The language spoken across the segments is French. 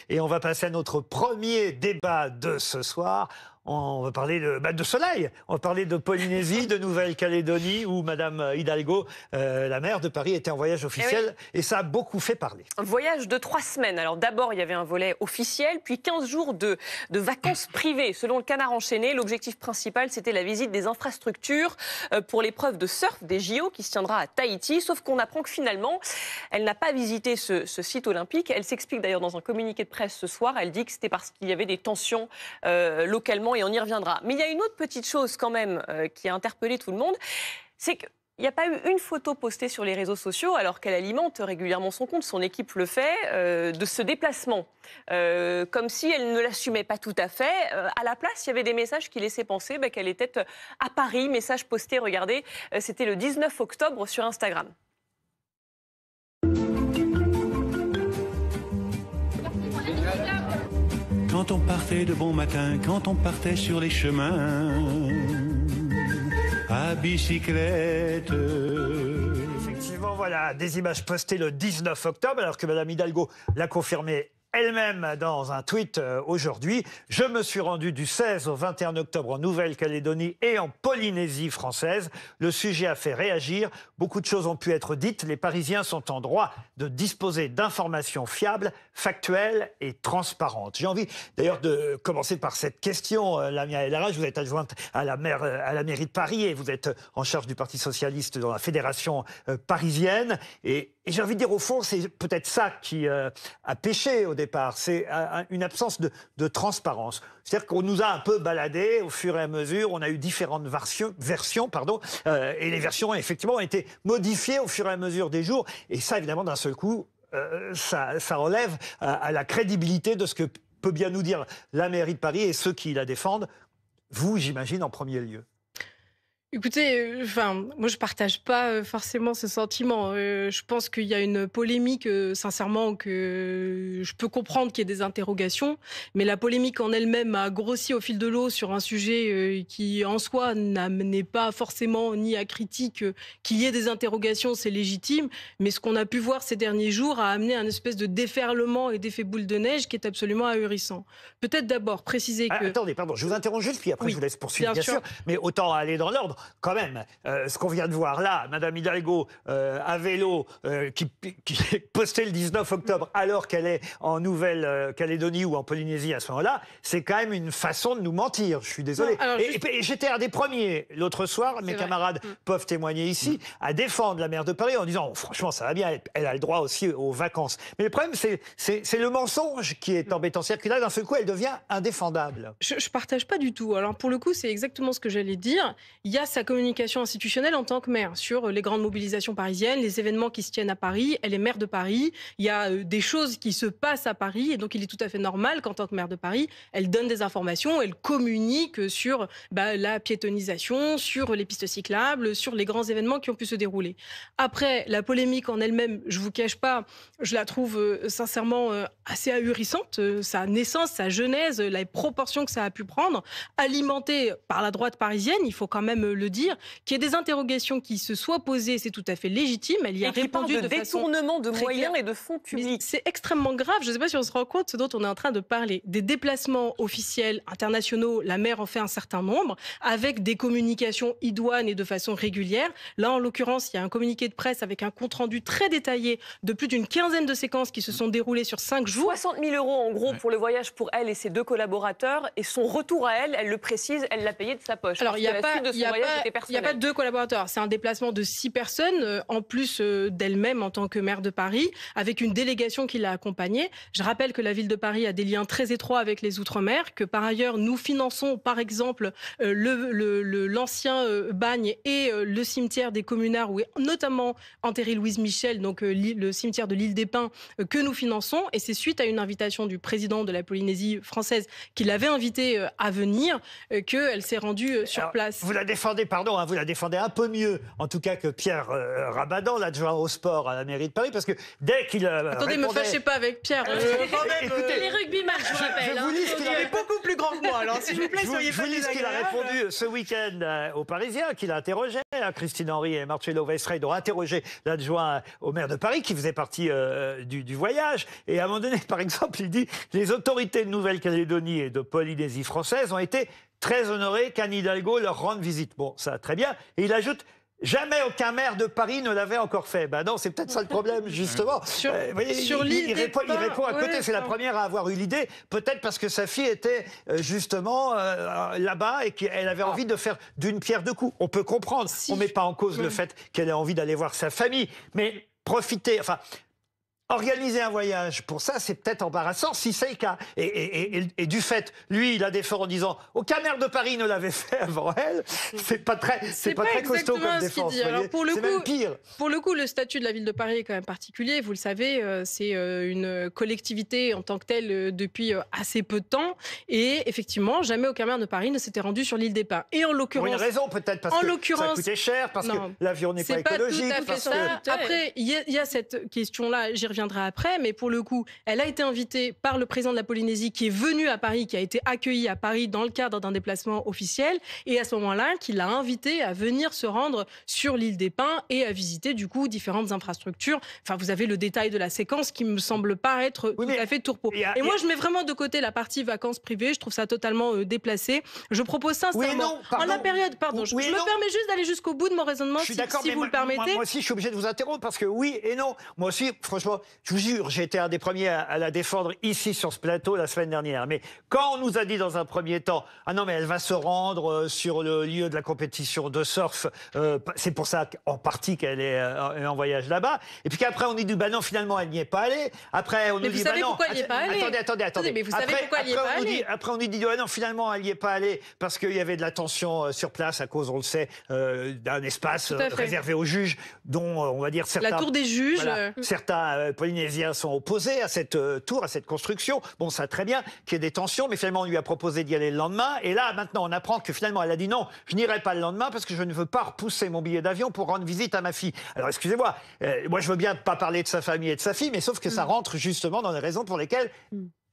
Et on va passer à notre premier débat de ce soir. On va parler de soleil, on va parler de Polynésie, de Nouvelle-Calédonie, où Madame Hidalgo, la maire de Paris, était en voyage officiel, et ça a beaucoup fait parler. Un voyage de 3 semaines. Alors d'abord, il y avait un volet officiel, puis 15 jours de vacances privées. Selon le Canard enchaîné, l'objectif principal, c'était la visite des infrastructures pour l'épreuve de surf des JO qui se tiendra à Tahiti. Sauf qu'on apprend que finalement, elle n'a pas visité ce site olympique. Elle s'explique d'ailleurs dans un communiqué de presse ce soir. Elle dit que c'était parce qu'il y avait des tensions localement, et on y reviendra. Mais il y a une autre petite chose quand même qui a interpellé tout le monde, c'est qu'il n'y a pas eu une photo postée sur les réseaux sociaux, alors qu'elle alimente régulièrement son compte, son équipe le fait, de ce déplacement. Comme si elle ne l'assumait pas tout à fait. À la place, il y avait des messages qui laissaient penser qu'elle était à Paris. Message posté, regardez, c'était le 19 octobre sur Instagram. Quand on partait de bon matin, quand on partait sur les chemins, à bicyclette. Effectivement, voilà, des images postées le 19 octobre, alors que Madame Hidalgo l'a confirmé elle-même dans un tweet aujourd'hui. Je me suis rendu du 16 au 21 octobre en Nouvelle-Calédonie et en Polynésie française. Le sujet a fait réagir. Beaucoup de choses ont pu être dites. Les Parisiens sont en droit de disposer d'informations fiables, factuelles et transparentes. J'ai envie d'ailleurs de commencer par cette question. Lamia El Harraj, vous êtes adjointe à la mairie de Paris et vous êtes en charge du Parti socialiste dans la fédération parisienne. Et j'ai envie de dire, au fond, c'est peut-être ça qui a péché au départ. C'est une absence de transparence. C'est-à-dire qu'on nous a un peu baladés au fur et à mesure. On a eu différentes versions, et les versions, effectivement, ont été modifiées au fur et à mesure des jours. Et ça, évidemment, d'un seul coup, ça relève à la crédibilité de ce que peut bien nous dire la mairie de Paris et ceux qui la défendent. Vous, j'imagine, en premier lieu. Écoutez, moi je partage pas forcément ce sentiment. Je pense qu'il y a une polémique, sincèrement, que je peux comprendre qu'il y ait des interrogations, mais la polémique en elle-même a grossi au fil de l'eau sur un sujet qui, en soi, n'amenait pas forcément ni à critique. Qu'il y ait des interrogations, c'est légitime, mais ce qu'on a pu voir ces derniers jours a amené un espèce de déferlement et d'effet boule de neige qui est absolument ahurissant. Peut-être d'abord préciser que... Attendez, pardon, je vous interromps juste, puis après je vous laisse poursuivre, bien sûr, mais autant aller dans l'ordre. Quand même, ce qu'on vient de voir là, Madame Hidalgo à vélo, qui postait le 19 octobre alors qu'elle est en Nouvelle-Calédonie ou en Polynésie à ce moment-là, c'est quand même une façon de nous mentir. Je suis désolé. Non, et j'étais un des premiers l'autre soir, mes camarades peuvent témoigner ici, à défendre la maire de Paris en disant franchement ça va bien, elle a le droit aussi aux vacances. Mais le problème c'est le mensonge qui est embêtant. C'est-à-dire que là d'un seul coup elle devient indéfendable. Je partage pas du tout. Alors pour le coup c'est exactement ce que j'allais dire. Il y a sa communication institutionnelle en tant que maire sur les grandes mobilisations parisiennes, les événements qui se tiennent à Paris. Elle est maire de Paris. Il y a des choses qui se passent à Paris et donc il est tout à fait normal qu'en tant que maire de Paris, elle donne des informations, elle communique sur la piétonisation, sur les pistes cyclables, sur les grands événements qui ont pu se dérouler. Après, la polémique en elle-même, je vous cache pas, je la trouve sincèrement assez ahurissante. Sa naissance, sa genèse, les proportions que ça a pu prendre, alimentée par la droite parisienne, il faut quand même le dire. Qu'il y ait des interrogations qui se soient posées, c'est tout à fait légitime. Elle y a répondu de détournement de moyens et de fonds publics. C'est extrêmement grave. Je ne sais pas si on se rend compte ce dont on est en train de parler. Des déplacements officiels, internationaux, la maire en fait un certain nombre, avec des communications idoines et de façon régulière. Là, en l'occurrence, il y a un communiqué de presse avec un compte-rendu très détaillé de plus d'une quinzaine de séquences qui se sont déroulées sur 5 jours. 60 000 € en gros pour le voyage pour elle et ses 2 collaborateurs. Et son retour à elle, elle le précise, elle l'a payé de sa poche. Alors, il n'y a pas 2 collaborateurs. C'est un déplacement de 6 personnes, en plus d'elle-même en tant que maire de Paris, avec une délégation qui l'a accompagnée. Je rappelle que la ville de Paris a des liens très étroits avec les Outre-mer, que par ailleurs, nous finançons par exemple l'ancien bagne et le cimetière des Communards, où est notamment enterrée Louise Michel, donc le cimetière de l'île des Pins, que nous finançons. Et c'est suite à une invitation du président de la Polynésie française qui l'avait invitée à venir qu'elle s'est rendue sur place. Vous la défendez, pardon, vous la défendez un peu mieux, en tout cas, que Pierre Rabadan, l'adjoint au sport à la mairie de Paris, parce que dès qu'il Attendez, me fâchez pas avec Pierre. Écoutez, les rugby matchs, je rappelle. Je vous lis ce qu'il avait est beaucoup plus grand que moi. Alors, s'il vous plaît, Je soyez vous pas lis ce qu'il a désagréable. répondu ce week-end aux Parisiens, qu'il a interrogé. Christine Henry et Marcello Weisfried ont interrogé l'adjoint au maire de Paris, qui faisait partie du voyage. Et à un moment donné, par exemple, il dit « Les autorités de Nouvelle-Calédonie et de Polynésie française ont été très honorées qu'Anne Hidalgo leur rende visite. » Bon, ça, très bien. Et il ajoute « Jamais aucun maire de Paris ne l'avait encore fait. » Ben non, c'est peut-être ça le problème, justement. Sur il l'île des répond à Pins, côté. ouais, C'est la première à avoir eu l'idée. Peut-être parce que sa fille était justement là-bas et qu'elle avait envie de faire d'une pierre deux coups. On peut comprendre. Si. On ne met pas en cause le fait qu'elle ait envie d'aller voir sa famille. Mais profiter... Enfin, organiser un voyage pour ça, c'est peut-être embarrassant si c'est le cas. Et du fait, lui, il a défendu en disant aucun maire de Paris ne l'avait fait avant elle. C'est pas très costaud comme défense. Alors, pour le c'est coup, même pire. Pour le coup, le statut de la ville de Paris est quand même particulier. Vous le savez, c'est une collectivité en tant que telle depuis assez peu de temps. Et effectivement, jamais aucun maire de Paris ne s'était rendu sur l'île des Pins. Et en Pour l'occurrence, une raison peut-être, parce que ça coûtait cher, parce que l'avion n'est pas c'est pas écologique. tout à fait parce ça. que... Après, il y a cette question-là, j'y reviendrai après, mais pour le coup, elle a été invitée par le président de la Polynésie qui est venu à Paris, qui a été accueilli à Paris dans le cadre d'un déplacement officiel, et à ce moment-là, qui l'a invitée à venir se rendre sur l'île des Pins et à visiter du coup différentes infrastructures. Enfin, vous avez le détail de la séquence qui me semble pas être tout à fait tourpeau. Et moi, je mets vraiment de côté la partie vacances privées. Je trouve ça totalement déplacé. Je propose sincèrement, en la période, je me permets juste d'aller jusqu'au bout de mon raisonnement, si vous le permettez. Moi aussi, je suis obligé de vous interrompre parce que oui et non. Moi aussi, franchement, je vous jure, j'ai été un des premiers à la défendre ici sur ce plateau la semaine dernière. Mais quand on nous a dit dans un premier temps, ah non mais elle va se rendre sur le lieu de la compétition de surf, c'est pour ça en partie qu'elle est en voyage là-bas. Et puis qu'après on nous dit bah non finalement elle n'y est pas allée. Après on nous dit bah non. Pourquoi elle n'y est pas allée? Attendez. Mais vous savez pourquoi elle n'y est pas allée? Après on nous dit ouais non finalement elle n'y est pas allée parce qu'il y avait de la tension sur place à cause on le sait d'un espace réservé aux juges dont on va dire certains. La tour des juges. Voilà, certains Polynésiens sont opposés à cette tour, à cette construction. Bon, ça très bien qu'il y ait des tensions, mais finalement on lui a proposé d'y aller le lendemain. Et là, maintenant, on apprend que finalement elle a dit non, je n'irai pas le lendemain parce que je ne veux pas repousser mon billet d'avion pour rendre visite à ma fille. Alors excusez-moi, moi je veux bien pas parler de sa famille et de sa fille, mais sauf que ça rentre justement dans les raisons pour lesquelles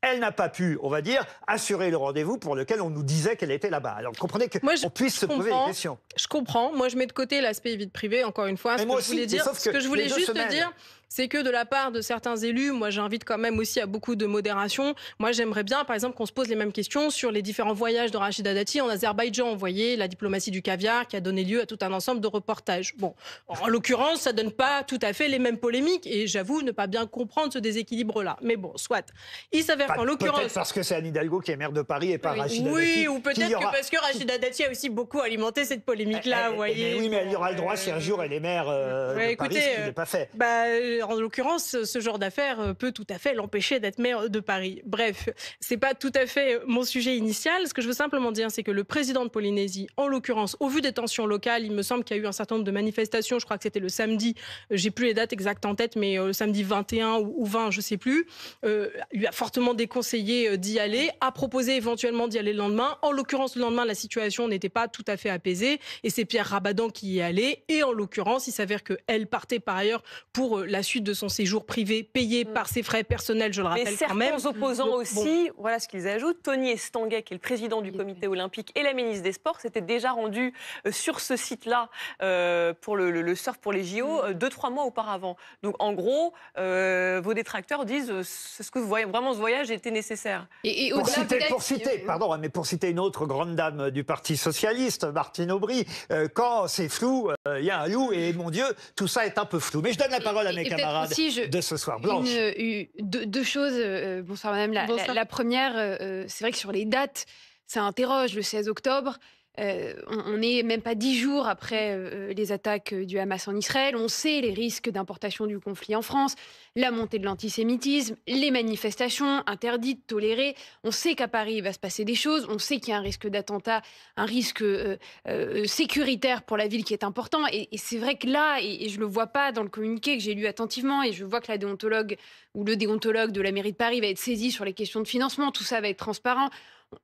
elle n'a pas pu, on va dire, assurer le rendez-vous pour lequel on nous disait qu'elle était là-bas. Alors, comprenez qu'on puisse se poser des questions. Je comprends. Moi, je mets de côté l'aspect vie privée, encore une fois. Ce que je voulais juste dire, c'est que de la part de certains élus, moi, j'invite quand même aussi à beaucoup de modération. Moi, j'aimerais bien, par exemple, qu'on se pose les mêmes questions sur les différents voyages de Rachida Dati en Azerbaïdjan. Vous voyez, la diplomatie du caviar qui a donné lieu à tout un ensemble de reportages. Bon, en l'occurrence, ça donne pas tout à fait les mêmes polémiques et j'avoue ne pas bien comprendre ce déséquilibre-là. Mais bon, soit. Il s'avère qu'en l'occurrence... Peut-être parce que c'est Anne Hidalgo qui est maire de Paris et pas Rachida Dati. Oui, ou peut-être que parce que Rachida Dati a aussi beaucoup alimenté cette polémique-là, vous voyez. Oui, mais elle y aura le droit si un jour elle est maire de Paris, ce qui n'est pas fait. En l'occurrence, ce genre d'affaire peut tout à fait l'empêcher d'être maire de Paris. Bref, c'est pas tout à fait mon sujet initial. Ce que je veux simplement dire, c'est que le président de Polynésie, en l'occurrence, au vu des tensions locales, il me semble qu'il y a eu un certain nombre de manifestations. Je crois que c'était le samedi, j'ai plus les dates exactes en tête, mais le samedi 21 ou 20, je sais plus. Lui a fortement déconseillé d'y aller, a proposé éventuellement d'y aller le lendemain. En l'occurrence, le lendemain, la situation n'était pas tout à fait apaisée et c'est Pierre Rabadan qui y est allé. Et en l'occurrence, il s'avère qu'elle partait par ailleurs pour la suite de son séjour privé, payé par ses frais personnels, je le rappelle quand même. Certains opposants aussi, voilà ce qu'ils ajoutent. Tony Estanguet, qui est le président du comité olympique et la ministre des Sports, s'étaient déjà rendus sur ce site-là pour le surf pour les JO 2-3 mois auparavant. Donc en gros, vos détracteurs disent est-ce que vraiment ce voyage était nécessaire? Pour citer une autre grande dame du Parti socialiste, Martine Aubry, quand c'est flou, il y a un loup et mon Dieu, tout ça est un peu flou. Mais je donne la parole à mes camarades de ce soir. Blanche. Deux choses. Bonsoir madame. La première, c'est vrai que sur les dates, ça interroge. Le 16 octobre, on n'est même pas 10 jours après les attaques du Hamas en Israël. On sait les risques d'importation du conflit en France, la montée de l'antisémitisme, les manifestations interdites, tolérées. On sait qu'à Paris, il va se passer des choses. On sait qu'il y a un risque d'attentat, un risque sécuritaire pour la ville qui est important. Et c'est vrai que là, et je ne le vois pas dans le communiqué que j'ai lu attentivement, et je vois que la déontologue ou le déontologue de la mairie de Paris va être saisi sur les questions de financement. Tout ça va être transparent.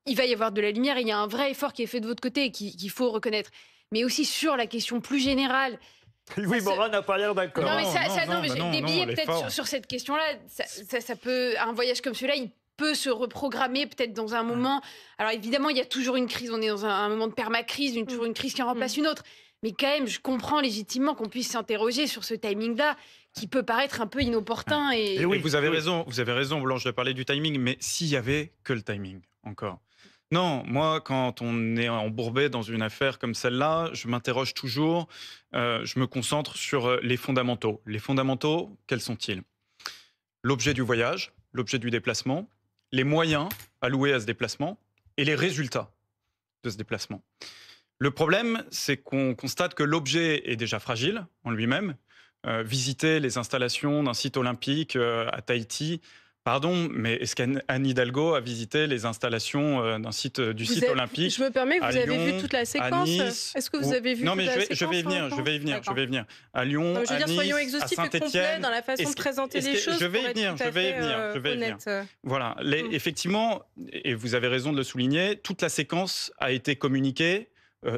Il va y avoir de la lumière et il y a un vrai effort qui est fait de votre côté et qu'il faut reconnaître. Mais aussi sur la question plus générale. Louis Morin n'a pas l'air d'accord. Non, mais des billets peut-être sur cette question-là, ça peut, un voyage comme celui-là, peut se reprogrammer peut-être dans un moment. Alors évidemment, il y a toujours une crise, on est dans un moment de permacrise, toujours une crise qui en remplace une autre. Mais quand même, je comprends légitimement qu'on puisse s'interroger sur ce timing-là, qui peut paraître un peu inopportun. Et oui, vous avez raison, Blanche, de parler du timing, mais s'il y avait que le timing, encore. Non, moi, quand on est embourbé dans une affaire comme celle-là, je m'interroge toujours, je me concentre sur les fondamentaux. Les fondamentaux, quels sont-ils ? L'objet du voyage, l'objet du déplacement, les moyens alloués à ce déplacement et les résultats de ce déplacement. Le problème, c'est qu'on constate que l'objet est déjà fragile en lui-même. Visiter les installations d'un site olympique à Tahiti, pardon, mais est-ce qu'Anne Hidalgo a visité les installations d'un site site olympique? Je me permets, vous avez vu toute la séquence? Nice, est-ce que vous avez vu toute la séquence? Je vais y venir. À Lyon, non, je veux dire, à Nice, soyons exhaustifs et complets dans la façon de présenter les choses. Je vais y venir. Voilà, effectivement, et vous avez raison de le souligner, toute la séquence a été communiquée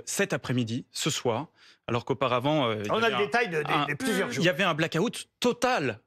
cet après-midi, ce soir, alors qu'auparavant... on a le détail de plusieurs jours. Il y avait un blackout total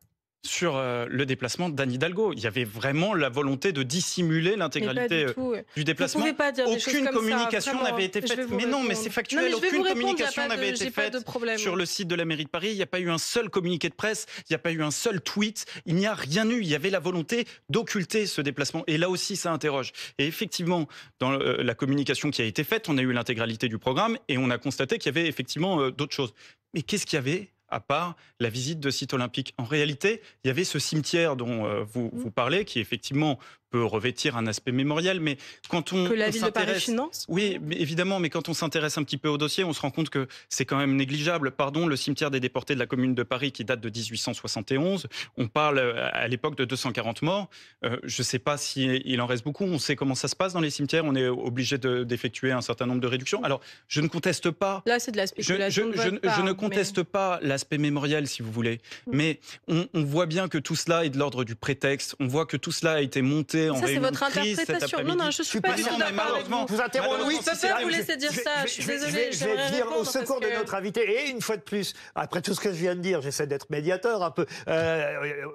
sur le déplacement d'Anne Hidalgo. Il y avait vraiment la volonté de dissimuler l'intégralité du déplacement. Vous pouvez pas dire aucune communication n'avait été faite. Mais non, mais c'est factuel. Aucune communication n'avait été faite sur le site de la mairie de Paris. Il n'y a pas eu un seul communiqué de presse. Il n'y a pas eu un seul tweet. Il n'y a rien eu. Il y avait la volonté d'occulter ce déplacement. Et là aussi, ça interroge. Et effectivement, dans la communication qui a été faite, on a eu l'intégralité du programme et on a constaté qu'il y avait effectivement d'autres choses. Mais qu'est-ce qu'il y avait à part la visite de site olympique? En réalité, il y avait ce cimetière dont vous parlez, qui effectivement peut revêtir un aspect mémoriel, mais quand on la ville de Paris finance. Oui, mais évidemment, mais quand on s'intéresse un petit peu au dossier, on se rend compte que c'est quand même négligeable. Pardon, le cimetière des déportés de la Commune de Paris qui date de 1871, on parle à l'époque de 240 morts. Je ne sais pas s'il en reste beaucoup. On sait comment ça se passe dans les cimetières. On est obligé d'effectuer un certain nombre de réductions. Alors, je ne conteste pas. Là, c'est de la spéculation. Je ne conteste pas l'aspect mémoriel, si vous voulez. Mais on voit bien que tout cela est de l'ordre du prétexte. On voit que tout cela a été monté en ça, c'est votre crise interprétation. Non, je suis pas d'accord avec vous. Vous interrompez. Oui, je ne peux pas vous laisser dire ça. Je suis désolée. Je vais venir au secours de notre invité. Et une fois de plus, après tout ce que je viens de dire, j'essaie d'être médiateur un peu,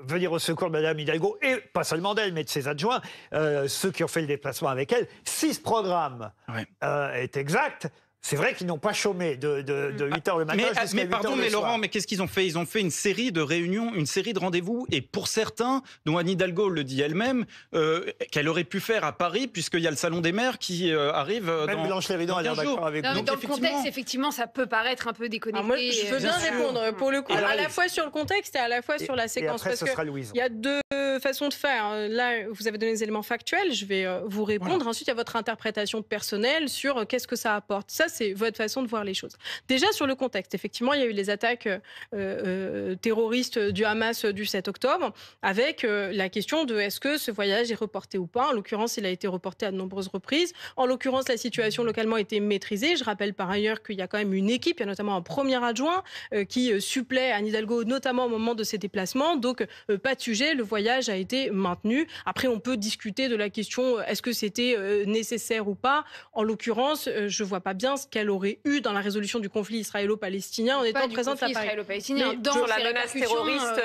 venir au secours de Mme Hidalgo, et pas seulement d'elle, mais de ses adjoints, ceux qui ont fait le déplacement avec elle. Si ce programme est exact, c'est vrai qu'ils n'ont pas chômé de 8h le matin jusqu'à 8h le soir. Mais pardon, mais Laurent, mais qu'est-ce qu'ils ont fait? Ils ont fait une série de réunions, une série de rendez-vous, et pour certains, dont Anne Hidalgo le dit elle-même, qu'elle aurait pu faire à Paris, puisqu'il y a le Salon des maires qui arrive Même Blanche Léridon, elle est d'accord avec vous. Dans le contexte, effectivement, ça peut paraître un peu déconnecté. Moi, je veux bien répondre, pour le coup, à la fois sur le contexte et à la fois sur la séquence. Après, parce qu'il y a deux façons de faire. Là, vous avez donné des éléments factuels, je vais vous répondre. Voilà. Ensuite, il y a votre interprétation personnelle sur qu'est-ce que ça apporte. Ça, c'est votre façon de voir les choses. Déjà, sur le contexte, effectivement, il y a eu les attaques terroristes du Hamas du 7 octobre, avec la question de est-ce que ce voyage est reporté ou pas. En l'occurrence, il a été reporté à de nombreuses reprises. En l'occurrence, la situation localement a été maîtrisée. Je rappelle par ailleurs qu'il y a quand même une équipe, il y a notamment un premier adjoint qui supplée Anne Hidalgo, notamment au moment de ses déplacements. Donc, pas de sujet, le voyage a été maintenu. Après, on peut discuter de la question est-ce que c'était nécessaire ou pas. En l'occurrence, je ne vois pas bien ce qu'elle aurait eu dans la résolution du conflit israélo-palestinien en étant présente à Paris. Sur la menace terroriste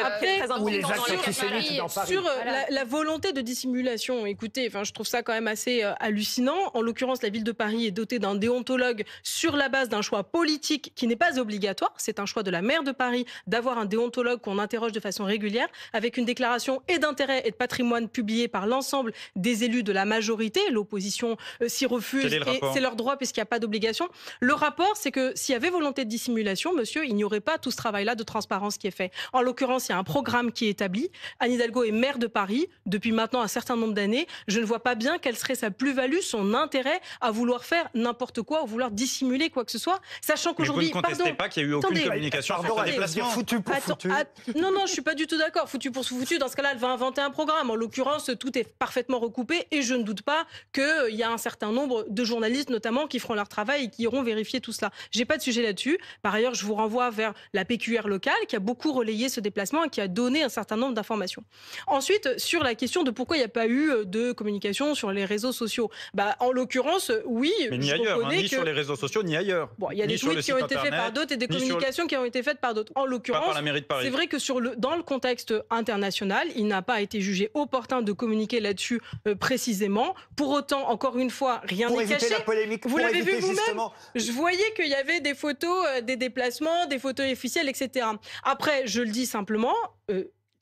ou les actes antisémites dans Paris. Sur la volonté de dissimulation, écoutez, je trouve ça quand même assez hallucinant. En l'occurrence, la ville de Paris est dotée d'un déontologue sur la base d'un choix politique qui n'est pas obligatoire. C'est un choix de la maire de Paris d'avoir un déontologue qu'on interroge de façon régulière, avec une déclaration et d'intérêt et de patrimoine publiée par l'ensemble des élus de la majorité. L'opposition s'y refuse et c'est leur droit puisqu'il n'y a pas d'obligation. Le rapport, c'est que s'il y avait volonté de dissimulation, monsieur, il n'y aurait pas tout ce travail-là de transparence qui est fait. En l'occurrence, il y a un programme qui est établi. Anne Hidalgo est maire de Paris depuis maintenant un certain nombre d'années. Je ne vois pas bien quelle serait sa plus-value, son intérêt à vouloir faire n'importe quoi, ou vouloir dissimuler quoi que ce soit, sachant qu'aujourd'hui... Vous ne contestez pas qu'il y a eu aucune communication sur ce déplacement. Foutu pour foutu. Non, je ne suis pas du tout d'accord. Foutu pour foutu, dans ce cas-là, elle va inventer un programme. En l'occurrence, tout est parfaitement recoupé et je ne doute pas qu'il y a un certain nombre de journalistes, notamment, qui feront leur travail qui iront vérifier tout cela. J'ai pas de sujet là-dessus. Par ailleurs, je vous renvoie vers la PQR locale qui a beaucoup relayé ce déplacement et qui a donné un certain nombre d'informations. Ensuite, sur la question de pourquoi il n'y a pas eu de communication sur les réseaux sociaux. En l'occurrence, oui. Mais ni ailleurs, ni sur les réseaux sociaux, ni ailleurs. Il y a des tweets qui ont été faits par d'autres et des communications qui ont été faites par d'autres. En l'occurrence, c'est vrai que dans le contexte international, il n'a pas été jugé opportun de communiquer là-dessus précisément. Pour autant, encore une fois, rien n'est caché. La polémique, vous l'avez vu vous-même. Je voyais qu'il y avait des photos des déplacements, des photos officielles, etc. Après, je le dis simplement.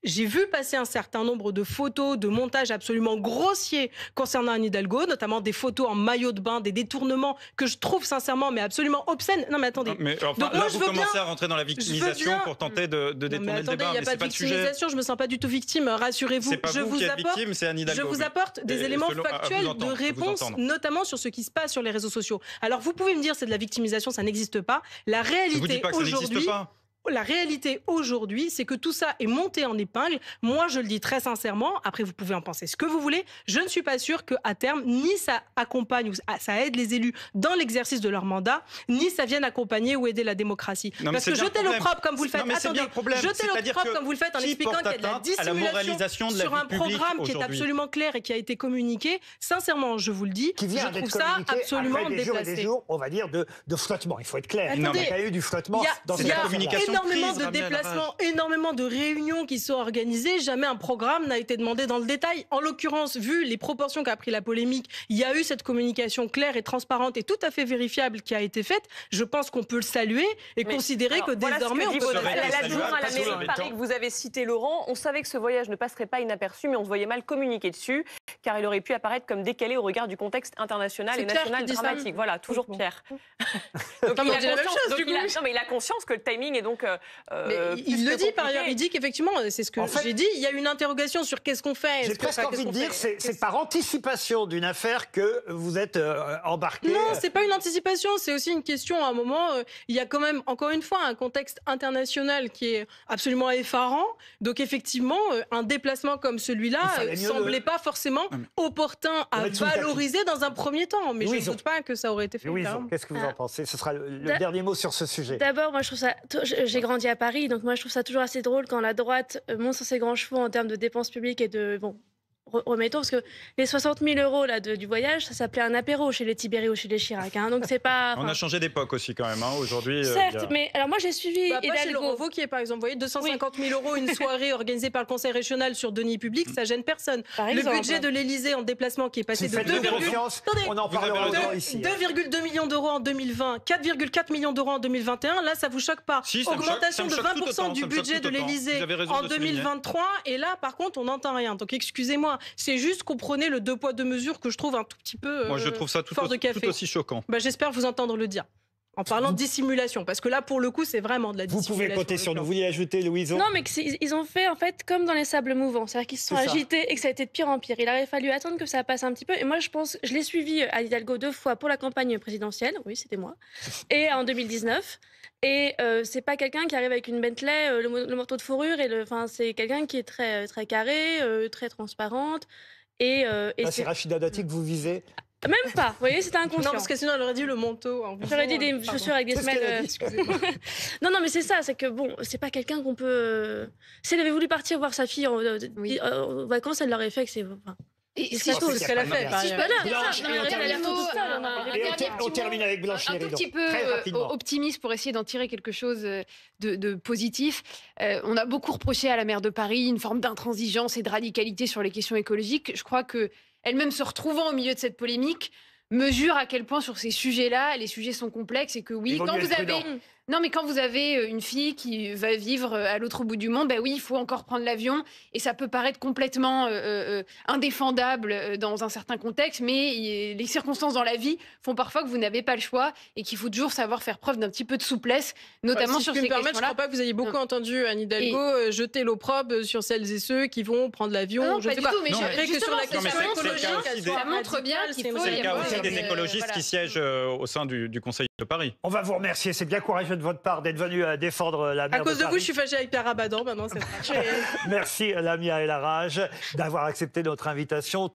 J'ai vu passer un certain nombre de photos, de montages absolument grossiers concernant Anne Hidalgo, notamment des photos en maillot de bain, des détournements que je trouve sincèrement, mais absolument obscènes. Non, mais attendez. Mais enfin, donc, là, vous commencez à rentrer dans la victimisation pour tenter de détourner le débat. Il n'y a pas de victimisation, je ne me sens pas du tout victime, rassurez-vous. C'est pas vous qui êtes victime, c'est Anne Hidalgo. Je vous apporte des éléments factuels de réponse, notamment sur ce qui se passe sur les réseaux sociaux. Alors, vous pouvez me dire c'est de la victimisation, ça n'existe pas. La réalité aujourd'hui... La réalité aujourd'hui, c'est que tout ça est monté en épingle. Moi, je le dis très sincèrement. Après, vous pouvez en penser ce que vous voulez. Je ne suis pas sûre qu'à terme, ni ça accompagne ou ça aide les élus dans l'exercice de leur mandat, ni ça vienne accompagner ou aider la démocratie. Parce que jeter l'opprobre comme vous le faites, jeter l'opprobre comme vous le faites en expliquant qu'il y a de la dissimulation sur un programme qui est absolument clair et qui a été communiqué, sincèrement, je vous le dis, je trouve ça absolument déplacé. Des jours, on va dire, de flottement. Il faut être clair. Il y a eu du flottement dans cette communication. Énormément de déplacements, énormément de réunions qui sont organisées. Jamais un programme n'a été demandé dans le détail. En l'occurrence, vu les proportions qu'a pris la polémique, il y a eu cette communication claire et transparente et tout à fait vérifiable qui a été faite. Je pense qu'on peut le saluer et considérer que désormais on peut... L'adjoint à la mairie de Paris que vous avez cité, Laurent, on savait que ce voyage ne passerait pas inaperçu, mais on se voyait mal communiquer dessus, car il aurait pu apparaître comme décalé au regard du contexte international et national dramatique. Voilà, toujours Pierre. Donc il a conscience que le timing est donc il le dit par ailleurs, il dit qu'effectivement, c'est ce que j'ai dit, il y a une interrogation sur qu'est-ce qu'on fait. J'ai presque envie de dire, c'est par anticipation d'une affaire que vous êtes embarqué. Non, c'est pas une anticipation, c'est aussi une question. À un moment, il y a quand même, encore une fois, un contexte international qui est absolument effarant. Donc effectivement, un déplacement comme celui-là semblait pas forcément opportun à valoriser dans un premier temps. Mais je ne doute pas que ça aurait été fait. Oui, qu'est-ce que vous en pensez? Ce sera le dernier mot sur ce sujet. D'abord, moi je trouve ça... J'ai grandi à Paris, donc moi je trouve ça toujours assez drôle quand la droite monte sur ses grands chevaux en termes de dépenses publiques et de... Bon, remettons, parce que les 60 000 euros là, du voyage, ça s'appelait un apéro chez les Tibéri ou chez les Chirac. Hein, donc c'est pas... On a changé d'époque aussi quand même. Hein, aujourd'hui. Certes, mais alors moi j'ai suivi Hidalgo. Chez Laurent Wauquiez, par exemple, vous voyez, 250 000 euros une soirée organisée par le Conseil régional sur deniers publics, ça gêne personne. Le budget de l'Élysée en déplacement qui est passé de 2,2 millions d'euros en 2020, 4,4 millions d'euros en 2021, là ça vous choque pas. Augmentation de 20% du budget de l'Élysée en 2023, et là par contre on n'entend rien. Donc excusez-moi, c'est juste qu'on prenait le deux poids deux mesures que je trouve un tout petit peu Moi, je trouve ça tout aussi choquant. J'espère vous entendre le dire. En parlant de dissimulation, parce que là, pour le coup, c'est vraiment de la dissimulation. Vous pouvez compter sur nous. Vous voulez ajouter, Louison? Non, mais ils ont fait, en fait, comme dans les sables mouvants. C'est-à-dire qu'ils se sont agités et que ça a été de pire en pire. Il aurait fallu attendre que ça passe un petit peu. Et moi, je l'ai suivi à Hidalgo 2 fois pour la campagne présidentielle. Oui, c'était moi. Et en 2019. Et c'est pas quelqu'un qui arrive avec une Bentley, le manteau de fourrure. C'est quelqu'un qui est très, très carré, très transparente. C'est Rachida Dati que vous visez? Même pas, vous voyez, c'était inconscient. Non, parce que sinon elle aurait dit le manteau. J'aurais dit des chaussures avec des semelles. Non, mais c'est ça, c'est que bon, c'est pas quelqu'un qu'on peut. Si elle avait voulu partir voir sa fille en vacances, elle l'aurait fait que c'est. C'est tout ce qu'elle a fait. On termine avec Blanche Un tout petit peu optimiste pour essayer d'en tirer quelque chose de positif. On a beaucoup reproché à la maire de Paris une forme d'intransigeance et de radicalité sur les questions écologiques. Je crois que elle-même, se retrouvant au milieu de cette polémique, mesure à quel point sur ces sujets-là, les sujets sont complexes et que oui, quand vous avez une fille qui va vivre à l'autre bout du monde, il faut encore prendre l'avion et ça peut paraître complètement indéfendable dans un certain contexte, mais les circonstances dans la vie font parfois que vous n'avez pas le choix et qu'il faut toujours savoir faire preuve d'un petit peu de souplesse, notamment sur ces questions-là. Je ne crois pas que vous ayez beaucoup entendu Anne Hidalgo jeter l'opprobre sur celles et ceux qui vont prendre l'avion. Non, pas du tout, mais que sur la question écologique, ça montre bien qu'il faut... C'est le cas aussi des écologistes qui siègent au sein du Conseil de Paris. On va vous remercier, c'est bien courageux de votre part d'être venu défendre la maire de Paris. À cause de vous, je suis fâchée avec Pierre Rabadan, maintenant c'est vrai. Merci Lamia El Harraj d'avoir accepté notre invitation.